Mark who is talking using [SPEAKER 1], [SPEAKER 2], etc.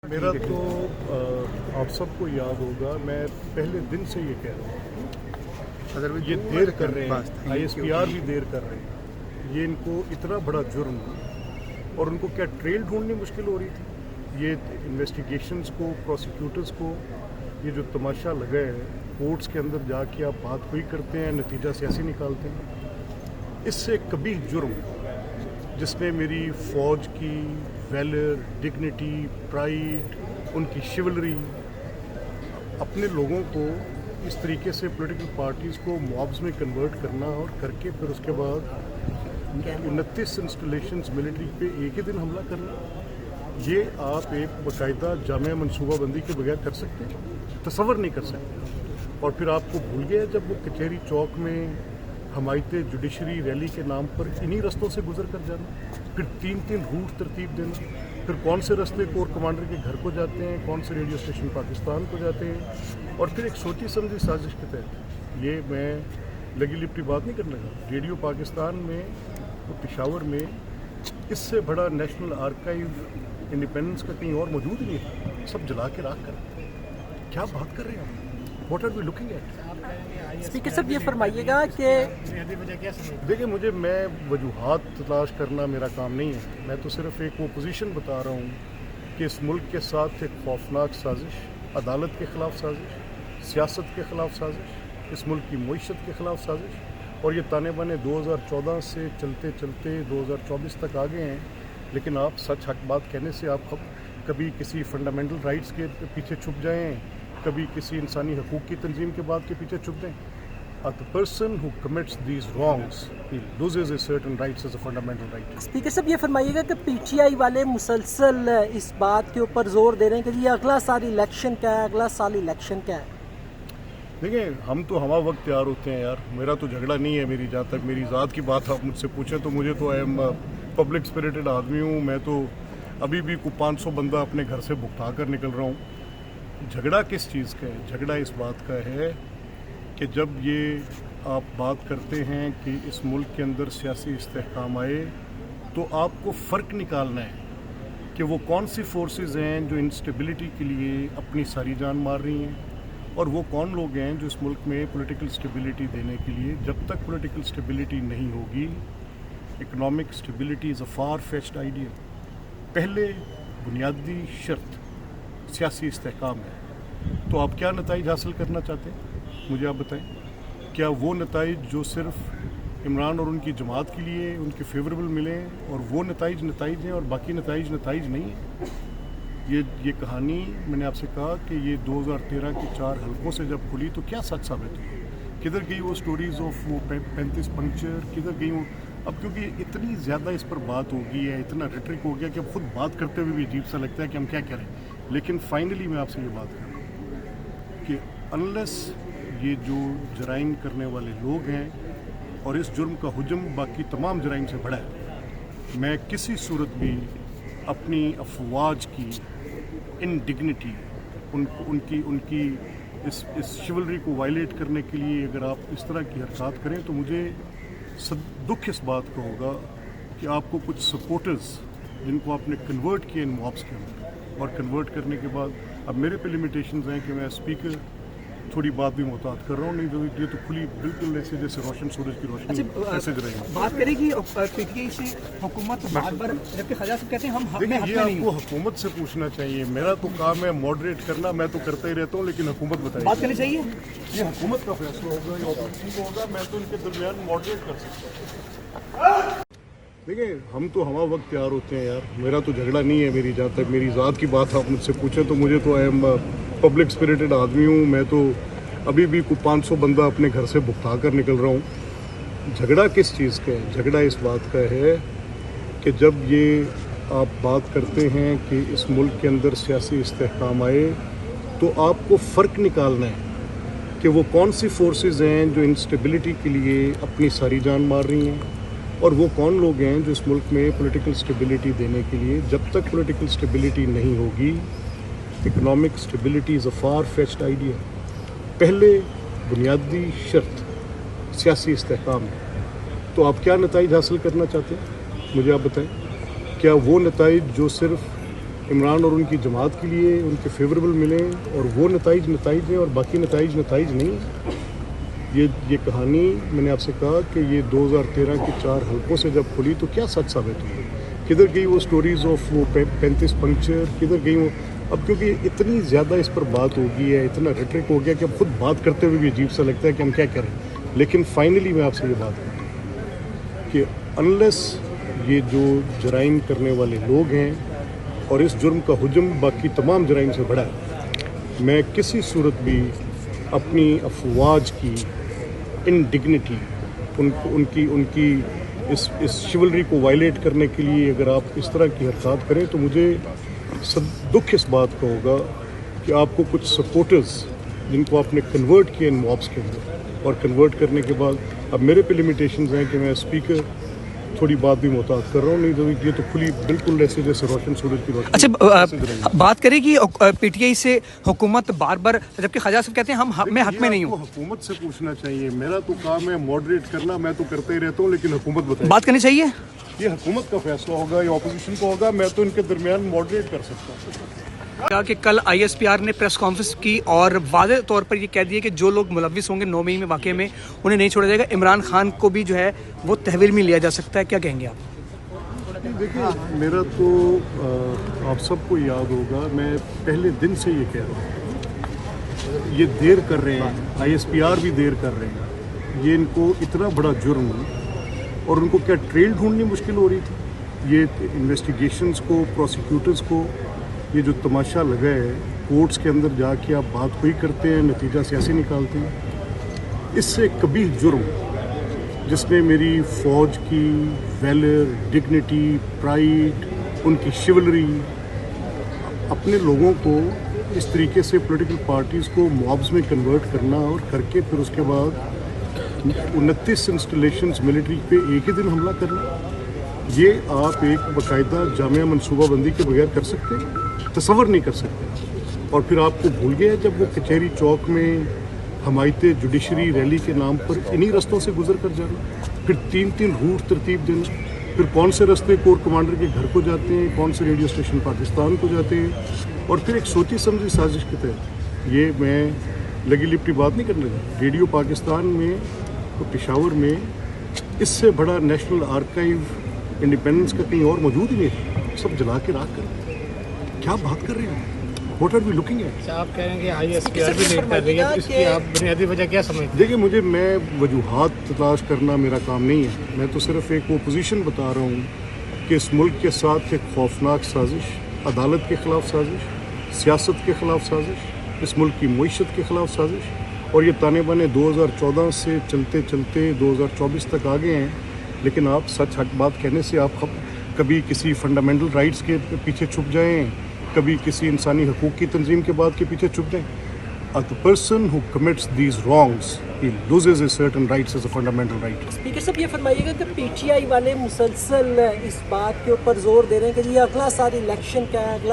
[SPEAKER 1] मेरा तो आप सबको याद होगा, मैं पहले दिन से ये कह रहा हूँ, ये देर कर रहे हैं, ISPR भी देर कर रहे हैं। ये इनको इतना बड़ा जुर्म, और उनको क्या ट्रेल ढूंढनी मुश्किल हो रही थी। ये इन्वेस्टिगेशंस को, प्रोसिक्यूटर्स को, ये जो तमाशा लगा है, कोर्ट्स के अंदर जाके आप बात कोई करते हैं, नतीजा सियासी निकालते हैं। इससे कभी जुर्म जिसने मेरी फ़ौज की वैलर, डिग्निटी, प्राइड, उनकी शिवलरी, अपने लोगों को इस तरीके से पॉलिटिकल पार्टीज़ को मॉब्स में कन्वर्ट करना और करके फिर उसके बाद 29 इंस्टॉलेशंस मिलिट्री पे एक ही दिन हमला करना, ये आप एक बाकायदा जामिया मनसूबाबंदी के बगैर कर सकते हैं? तसव्वुर नहीं कर सकते। और फिर आपको भूल गया जब वो कचहरी चौक में हमायत जुडिशरी रैली के नाम पर इन्हीं रस्तों से गुजर कर जाना, फिर 3-3 रूट तरतीब देना, फिर कौन से रास्ते कोर कमांडर के घर को जाते हैं, कौन से रेडियो स्टेशन पाकिस्तान को जाते हैं, और फिर एक सोची समझी साजिश के तहत। ये मैं लगी लिपटी बात नहीं करने लगा। रेडियो पाकिस्तान में, पेशावर में, इससे बड़ा नेशनल आर्काइव इंडिपेंडेंस का कहीं और मौजूद ही नहीं था। सब जला के राख कर, क्या बात कर रहे हैं हम? What are we looking at?
[SPEAKER 2] Speaker साहब, ये फरमाइएगा कि
[SPEAKER 1] देखिए, मैं वजूहात तलाश करना मेरा काम नहीं है। मैं तो सिर्फ एक वो पोजीशन बता रहा हूँ कि इस मुल्क के साथ एक खौफनाक साजिश, अदालत के ख़िलाफ़ साजिश, सियासत के ख़िलाफ़ साजिश, इस मुल्क की मईशत के ख़िलाफ़ साजिश, और ये ताने बाने 2014 से चलते चलते 2024 तक आ गए हैं। लेकिन आप सच हक बात कहने से आप कभी किसी फंडामेंटल राइट्स के पीछे छुप जाएँ, कभी किसी इंसानी हकूक़ की तंजीम के बात के पीछे छुप दें। The person who commits these wrongs, he loses his certain rights as a fundamental right.
[SPEAKER 2] Speaker साहब, ये फरमाइएगा कि PTI वाले मुसलसल इस बात के ऊपर जोर दे रहे हैं कि ये अगला साल इलेक्शन क्या है, अगला साल इलेक्शन क्या है।
[SPEAKER 1] देखिए, हम तो हमा वक्त तैयार होते हैं यार। मेरा तो झगड़ा नहीं है। मेरी जहाँ तक मेरी ज़ात की बात आप मुझसे पूछें तो मुझे तो आई एम पब्लिक स्पिरिटेड आदमी हूँ। मैं तो अभी भी को 500 बंदा अपने घर से भुगता कर निकल रहा हूँ। झगड़ा किस चीज़ का है? झगड़ा इस बात का है कि जब ये आप बात करते हैं कि इस मुल्क के अंदर सियासी इस्तेहकाम आए, तो आपको फ़र्क निकालना है कि वो कौन सी फोर्सेस हैं जो इंस्टेबिलिटी के लिए अपनी सारी जान मार रही हैं, और वो कौन लोग हैं जो इस मुल्क में पॉलिटिकल स्टेबिलिटी देने के लिए, जब तक पॉलिटिकल स्टेबिलिटी नहीं होगी, economic stability is a far fetched idea. पहले बुनियादी शर्त सियासी इस्तेहकाम है। तो आप क्या नताइज हासिल करना चाहते हैं, मुझे आप बताएं। क्या वो नताइज जो सिर्फ इमरान और उनकी जमात के लिए उनके फेवरेबल मिलें, और वो नताइज हैं और बाकी नताइज नहीं है? ये कहानी मैंने आपसे कहा कि ये 2013 के 4 हल्कों से जब खुली तो क्या सच साबित हुई? किधर गई वो स्टोरीज़ ऑफ वो 35 पंक्चर, किधर गई वो? अब क्योंकि इतनी ज़्यादा इस पर बात हो गई है, इतना रेटरिक हो गया कि अब खुद बात करते हुए भी अजीब सा लगता है कि हम क्या करें। लेकिन फाइनली मैं आपसे ये बात कर रहा हूँ कि अनलेस ये जो जराइम करने वाले लोग हैं और इस जुर्म का हुजम बाकी तमाम जराइम से बड़ा है, मैं किसी सूरत भी अपनी अफवाज की इनडिग्निटी, उनकी इस शिवलरी को वायलेट करने के लिए अगर आप इस तरह की हरकत करें तो मुझे दुख इस बात का होगा कि आपको कुछ सपोर्टर्स जिनको आपने कन्वर्ट किया इन मॉब्स के अंदर, और कन्वर्ट करने के बाद अब मेरे पे लिमिटेशंस हैं कि मैं स्पीकर थोड़ी बात भी मुहतात कर रहा हूँ, नहीं तो ये तो खुली बिल्कुल ऐसे जैसे रोशन सूरज की रोशनी ऐसे रहेगी।
[SPEAKER 3] बात करेगी PTI से हुकूमत बार-बार, जबकि ख़ाजा साहब कहते हैं हम
[SPEAKER 1] देखिए, ये आपको हुकूमत से पूछना चाहिए। मेरा तो काम है मॉडरेट करना, मैं तो करता ही रहता हूँ, लेकिन हुकूमत बताइए
[SPEAKER 3] बात करनी चाहिए।
[SPEAKER 1] ये हुकूमत का फैसला होगा, ये ऑपोजिशन को होगा। मैं तो इनके दरमियान मॉडरेट कर सकता हूँ। देखिए, हम तो हमा वक्त तैयार होते हैं यार। मेरा तो झगड़ा नहीं है। मेरी जहाँ तक मेरी ज़ात की बात आप मुझसे पूछें तो मुझे तो आई एम पब्लिक स्पिरिटेड आदमी हूँ। मैं तो अभी भी को 500 बंदा अपने घर से भुगता कर निकल रहा हूँ। झगड़ा किस चीज़ का है? झगड़ा इस बात का है कि जब ये आप बात करते हैं कि इस मुल्क के अंदर सियासी इस्तेहकाम आए, तो आपको फ़र्क निकालना है कि वो कौन सी फोर्सेस हैं जो इंस्टेबिलिटी के लिए अपनी सारी जान मार रही हैं, और वो कौन लोग हैं जो इस मुल्क में पॉलिटिकल स्टेबिलिटी देने के लिए, जब तक पॉलिटिकल स्टेबिलिटी नहीं होगी, economic stability is a far fetched idea. पहले बुनियादी शर्त सियासी इस्तेहकाम है। तो आप क्या नताइज हासिल करना चाहते हैं, मुझे आप बताएं। क्या वो नताइज जो सिर्फ عمران اور ان کی جماعت کے لیے ان کے فیوریبل ملیں اور وہ نتائج ہیں اور باقی نتائج نہیں ہیں. یہ کہانی میں نے آپ سے کہا کہ یہ 2013 کے 4 حلقوں سے جب کھلی تو کیا سچ ثابت ہوئی, کدھر گئی وہ سٹوریز آف وہ 35 پنکچر, کدھر گئی وہ. اب کیونکہ اتنی زیادہ اس پر بات ہو گئی ہے, اتنا ریٹرک ہو گیا کہ اب خود بات کرتے ہوئے بھی عجیب سا لگتا ہے کہ ہم کیا کریں. لیکن فائنلی میں آپ سے یہ بات کروں کہ انلیس یہ جو جرائم کرنے والے لوگ ہیں اور اس جرم کا حجم باقی تمام جرائم سے بڑا ہے, میں کسی صورت بھی اپنی افواج کی انڈگنیٹی ان کی اس شیولری کو وائلیٹ کرنے کے لیے اگر آپ اس طرح کی حرکات کریں تو مجھے دکھ اس بات کا ہوگا کہ آپ کو کچھ سپورٹرز جن کو آپ نے کنورٹ کیا ان موبس کے اندر, اور کنورٹ کرنے کے بعد اب میرے پہ لمیٹیشنز ہیں کہ میں اسپیکر تھوڑی بات بھی محتاط کر رہا ہوں, نہیں تو یہ تو کھلی بالکل ایسے جیسے روشن سورج کی روشنی.
[SPEAKER 3] اچھا بات کریں کہ پی ٹی آئی سے حکومت بار بار, جبکہ خواجہ صاحب کہتے ہیں میں حق میں نہیں ہوں.
[SPEAKER 1] حکومت سے پوچھنا چاہیے, میرا تو کام ہے ماڈریٹ کرنا, میں تو کرتے ہی رہتا ہوں, لیکن حکومت بتائے
[SPEAKER 3] بات کرنی چاہیے.
[SPEAKER 1] یہ حکومت کا فیصلہ ہوگا یا اپوزیشن کو ہوگا, میں تو ان کے درمیان ماڈریٹ کر سکتا ہوں.
[SPEAKER 3] کہا کہ کل آئی ایس پی آر نے پریس کانفرنس کی اور واضح طور پر یہ کہہ دیا کہ جو لوگ ملوث ہوں گے 9 مئی میں واقعے میں انہیں نہیں چھوڑا جائے گا. عمران خان کو بھی جو ہے وہ تحویل میں لیا جا سکتا ہے, کیا کہیں گے آپ؟
[SPEAKER 1] دیکھیں, میرا تو آپ سب کو یاد ہوگا, میں پہلے دن سے یہ کہہ رہا ہوں, یہ دیر کر رہے ہیں, آئی ایس پی آر بھی دیر کر رہے ہیں. یہ ان کو اتنا بڑا جرم اور ان کو کیا ٹریل ڈھونڈنی مشکل ہو رہی تھی. یہ انویسٹیگیشنز کو, پروسیکیوٹرز کو یہ جو تماشا لگا ہے کورٹس کے اندر جا کے آپ بات کوئی کرتے ہیں, نتیجہ سیاسی نکالتے ہیں. اس سے کبھی جرم جس میں میری فوج کی ویلر, ڈگنیٹی, پرائیڈ, ان کی شیولری, اپنے لوگوں کو اس طریقے سے پولیٹیکل پارٹیز کو موبز میں کنورٹ کرنا اور کر کے پھر اس کے بعد 29 انسٹالیشنز ملٹری پہ ایک ہی دن حملہ کرنا, یہ آپ ایک باقاعدہ جامعہ منصوبہ بندی کے بغیر کر سکتے ہیں؟ تصور نہیں کر سکتے. اور پھر آپ کو بھول گیا جب وہ کچہری چوک میں حمایت جوڈیشری ریلی کے نام پر انہی رستوں سے گزر کر جانا, پھر 3 روٹ ترتیب دینا, پھر کون سے رستے کور کمانڈر کے گھر کو جاتے ہیں, کون سے ریڈیو اسٹیشن پاکستان کو جاتے ہیں, اور پھر ایک سوچی سمجھی سازش کے تحت. یہ میں لگی لپٹی بات نہیں کرنے لگا. ریڈیو پاکستان میں پشاور میں اس سے بڑا نیشنل آرکائیو انڈیپینڈنس کا کہیں اور موجود ہی نہیں ہے, سب جلا کے راکھ کر. کیا بات کر رہے ہیں, what are we looking at?
[SPEAKER 4] آپ کہہ رہے ہیں کہ آئی ایس پی آر بھی لیٹ کر رہی ہے, اس کی آپ بنیادی وجہ کیا سمجھتے ہیں؟
[SPEAKER 1] دیکھیے, میں وجوہات تلاش کرنا میرا کام نہیں ہے. میں تو صرف ایک وہ پوزیشن بتا رہا ہوں کہ اس ملک کے ساتھ ایک خوفناک سازش, عدالت کے خلاف سازش, سیاست کے خلاف سازش, اس ملک کی معیشت کے خلاف سازش, اور یہ تانے بانے 2014 سے چلتے چلتے 2024 تک آ گئے ہیں. لیکن آپ سچ حق بات کہنے سے آپ کبھی کسی فنڈامنٹل رائٹس کے پیچھے چھپ جائیں, کبھی کسی انسانی حقوق کی تنظیم کے بات کے پیچھے چھپ جائیں. The person who commits these wrongs, he loses his certain rights as a fundamental right.
[SPEAKER 2] Speaker صاحب یہ فرمائیے گا کہ پی ٹی آئی والے مسلسل اس بات کے اوپر زور دے رہے ہیں کہ یہ اگلا سال الیکشن کیا ہے, اگلا